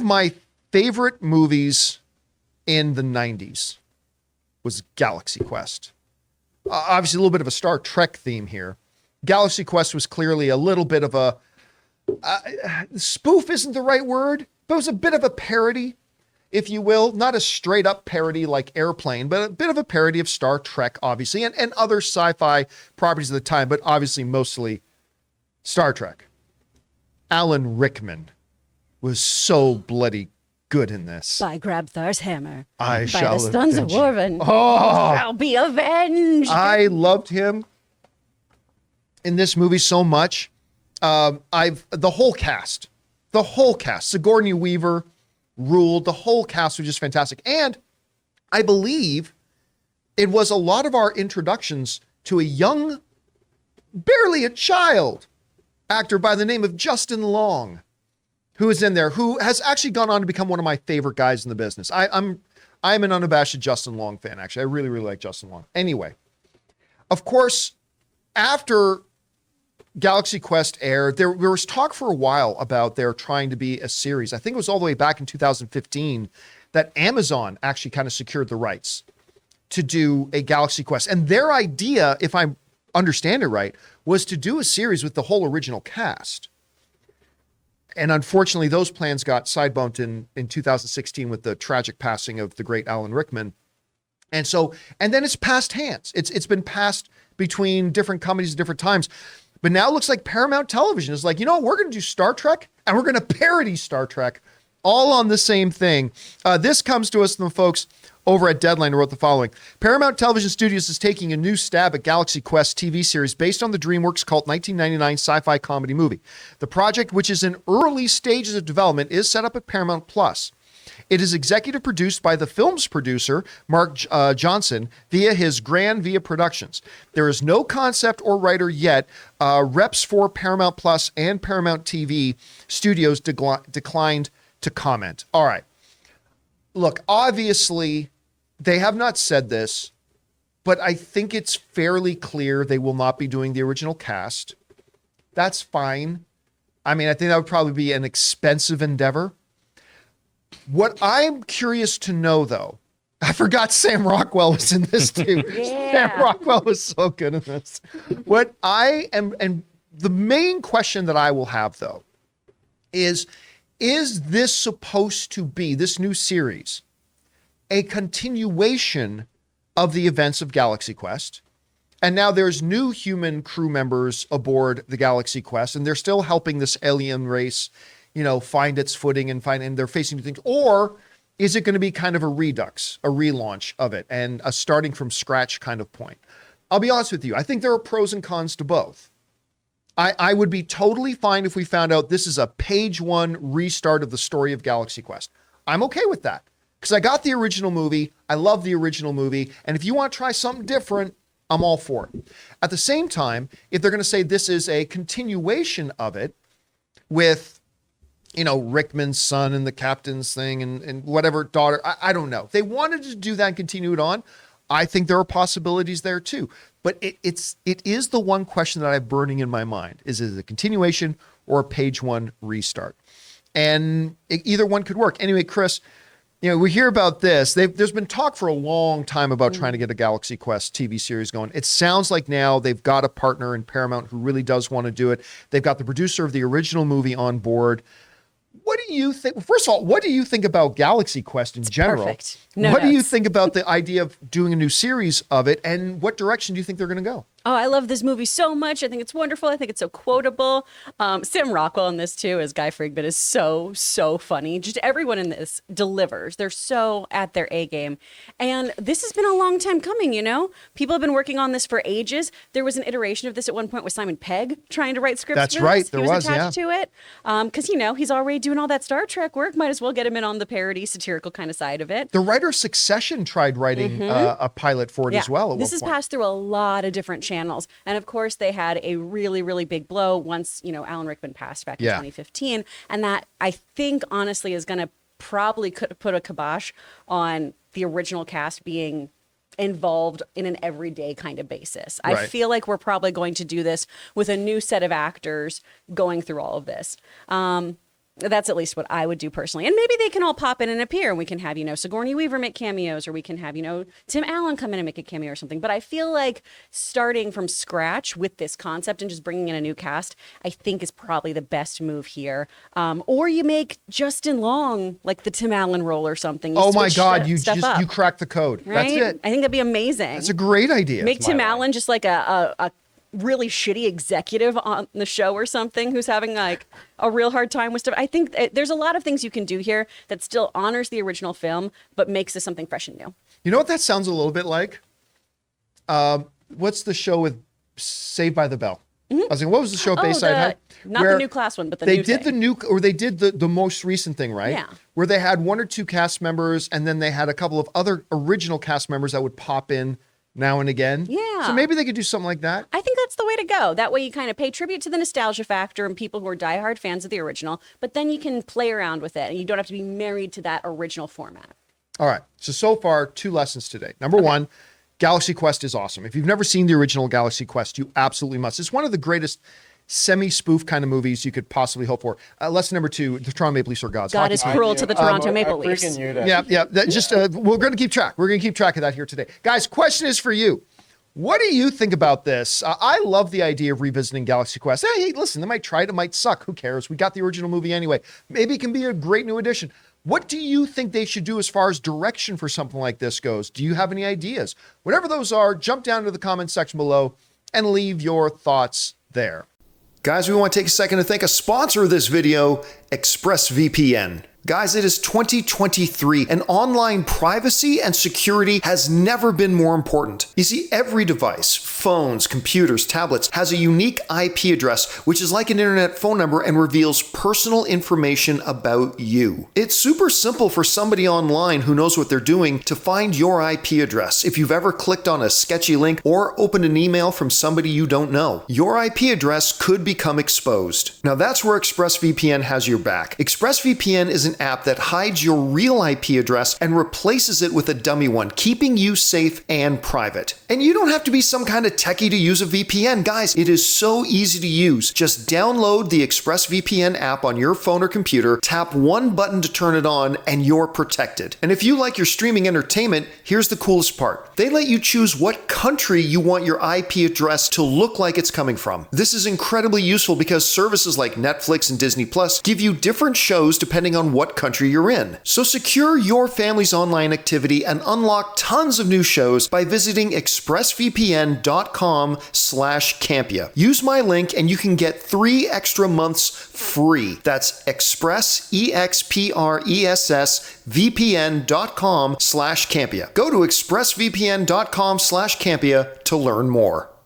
of my favorite movies in the 90s was Galaxy Quest. Obviously, a little bit of a Star Trek theme here. Galaxy Quest was clearly a little bit of a spoof isn't the right word, but it was a bit of a parody, if you will. Not a straight up parody like Airplane, but a bit of a parody of Star Trek, obviously, and other sci-fi properties of the time, but obviously mostly Star Trek. Alan Rickman was so bloody good in this. By Grabthar's hammer. I by shall the Sons of avenge you. Warven. Oh, Shall be avenged. I loved him in this movie so much. The whole cast, Sigourney Weaver ruled. The whole cast was just fantastic. And I believe it was a lot of our introductions to a young, barely a child actor by the name of Justin Long, who is in there, who has actually gone on to become one of my favorite guys in the business. I'm an unabashed Justin Long fan, actually. I really, really like Justin Long. Anyway, of course, after Galaxy Quest aired, there was talk for a while about there trying to be a series. I think it was all the way back in 2015 that Amazon actually kind of secured the rights to do a Galaxy Quest. And their idea, if I understand it right, was to do a series with the whole original cast. And unfortunately, those plans got sidebumped in 2016 with the tragic passing of the great Alan Rickman. And then it's passed hands. It's been passed between different companies at different times. But now it looks like Paramount Television is like, you know, we're going to do Star Trek and we're going to parody Star Trek all on the same thing. This comes to us from the folks over at Deadline who wrote the following. Paramount Television Studios is taking a new stab at Galaxy Quest TV series based on the DreamWorks cult 1999 sci-fi comedy movie. The project, which is in early stages of development, is set up at Paramount Plus. It is executive produced by the film's producer, Mark Johnson, via his Grand Via Productions. There is no concept or writer yet. Reps for Paramount Plus and Paramount TV Studios declined to comment. All right. Look, obviously, they have not said this, but I think it's fairly clear they will not be doing the original cast. That's fine. I mean, I think that would probably be an expensive endeavor. What I'm curious to know, though, I forgot Sam Rockwell was in this too. Yeah. Sam Rockwell was so good in this. What I am, and the main question that I will have, though, is this supposed to be, this new series, a continuation of the events of Galaxy Quest? And now there's new human crew members aboard the Galaxy Quest, and they're still helping this alien race, you know, find its footing and they're facing new things. Or is it going to be kind of a redux, a relaunch of it, and a starting from scratch kind of point? I'll be honest with you. I think there are pros and cons to both. I would be totally fine if we found out this is a page one restart of the story of Galaxy Quest. I'm okay with that because I got the original movie. I love the original movie. And if you want to try something different, I'm all for it. At the same time, if they're going to say this is a continuation of it with, you know, Rickman's son and the captain's thing and whatever daughter, I don't know. If they wanted to do that and continue it on, I think there are possibilities there too. But it is the one question that I have burning in my mind. Is it a continuation or a page one restart? And either one could work. Anyway, Chris, you know, we hear about this. There's been talk for a long time about trying to get a Galaxy Quest TV series going. It sounds like now they've got a partner in Paramount who really does want to do it. They've got the producer of the original movie on board. What do you think? First of all, what do you think about Galaxy Quest in general? Perfect. What do you think about the idea of doing a new series of it? And what direction do you think they're going to go? Oh, I love this movie so much. I think it's wonderful. I think it's so quotable. Sam Rockwell in this too, as Guy Friedman, is so funny. Just everyone in this delivers. They're so at their A game. And this has been a long time coming, you know? People have been working on this for ages. There was an iteration of this at one point with Simon Pegg trying to write scripts. That's for right. This. There he was was, attached to it. Because, you know, he's already doing all that Star Trek work. Might as well get him in on the parody, satirical kind of side of it. The writer Succession tried writing a pilot for it as well. This has passed through a lot of different channels. And of course, they had a really, really big blow once, you know, Alan Rickman passed back in 2015. And that, I think, honestly, is going to probably put a kibosh on the original cast being involved in an everyday kind of basis. Right. I feel like we're probably going to do this with a new set of actors going through all of this. That's at least what I would do personally. And maybe they can all pop in and appear and we can have, Sigourney Weaver make cameos, or we can have, Tim Allen come in and make a cameo or something. But I feel like starting from scratch with this concept and just bringing in a new cast, I think is probably the best move here. Or you make Justin Long like the Tim Allen role or something. Oh my God, you cracked the code. Right? That's it. I think that'd be amazing. That's a great idea. Make Tim Allen just like a really shitty executive on the show or something who's having like a real hard time with stuff. I think there's a lot of things you can do here that still honors the original film, but makes this something fresh and new. You know what that sounds a little bit like? What's the show with Saved by the Bell? I was thinking, what was the show Bayside High? Not the new class one, but the they new did thing. They did the most recent thing, right? Yeah. Where they had one or two cast members, and then they had a couple of other original cast members that would pop in now and again. Yeah. So maybe they could do something like that. I think that's the way to go. That way you kind of pay tribute to the nostalgia factor and people who are diehard fans of the original, but then you can play around with it and you don't have to be married to that original format. All right. So far, 2 lessons today. Number one, Galaxy Quest is awesome. If you've never seen the original Galaxy Quest, you absolutely must. It's one of the greatest semi-spoof kind of movies you could possibly hope for. Lesson number 2, the Toronto Maple Leafs are gods. God is cruel to the Toronto Maple Leafs. Yeah. We're going to keep track. We're going to keep track of that here today. Guys, question is for you. What do you think about this? I love the idea of revisiting Galaxy Quest. Hey, listen, they might try it. It might suck. Who cares? We got the original movie anyway. Maybe it can be a great new addition. What do you think they should do as far as direction for something like this goes? Do you have any ideas? Whatever those are, jump down to the comments section below and leave your thoughts there. Guys, we want to take a second to thank a sponsor of this video, ExpressVPN. Guys, it is 2023, and online privacy and security has never been more important. You see, every device, phones, computers, tablets, has a unique IP address, which is like an internet phone number and reveals personal information about you. It's super simple for somebody online who knows what they're doing to find your IP address if you've ever clicked on a sketchy link or opened an email from somebody you don't know. Your IP address could become exposed. Now that's where ExpressVPN has your back. ExpressVPN is an app that hides your real IP address and replaces it with a dummy one, keeping you safe and private. And you don't have to be some kind of techie to use a VPN. Guys, it is so easy to use. Just download the ExpressVPN app on your phone or computer, tap one button to turn it on, and you're protected. And if you like your streaming entertainment, here's the coolest part. They let you choose what country you want your IP address to look like it's coming from. This is incredibly useful because services like Netflix and Disney Plus give you different shows depending on what country you're in. So secure your family's online activity and unlock tons of new shows by visiting expressvpn.com/Campea. Use my link and you can get 3 extra months free. That's expressvpn.com/Campea. Go to expressvpn.com/Campea to learn more.